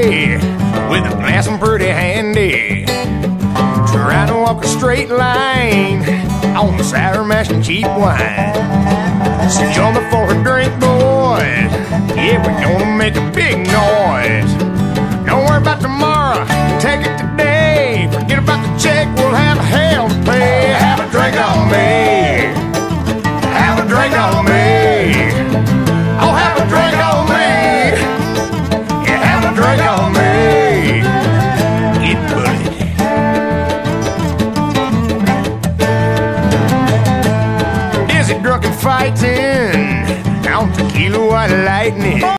with a glass and pretty handy. Trying to walk a straight line on the sour mash and cheap wine. So join me for a drink, boys. Yeah, we're gonna make a big noise. Don't worry about tomorrow, take it today. Forget about the check, we'll have hell to pay. Have a drink on me. Have a drink on me. Oh, have a drink on me. Yeah, have a drink on me. Get bullied. Dizzy, drunk and fighting on tequila white lightning.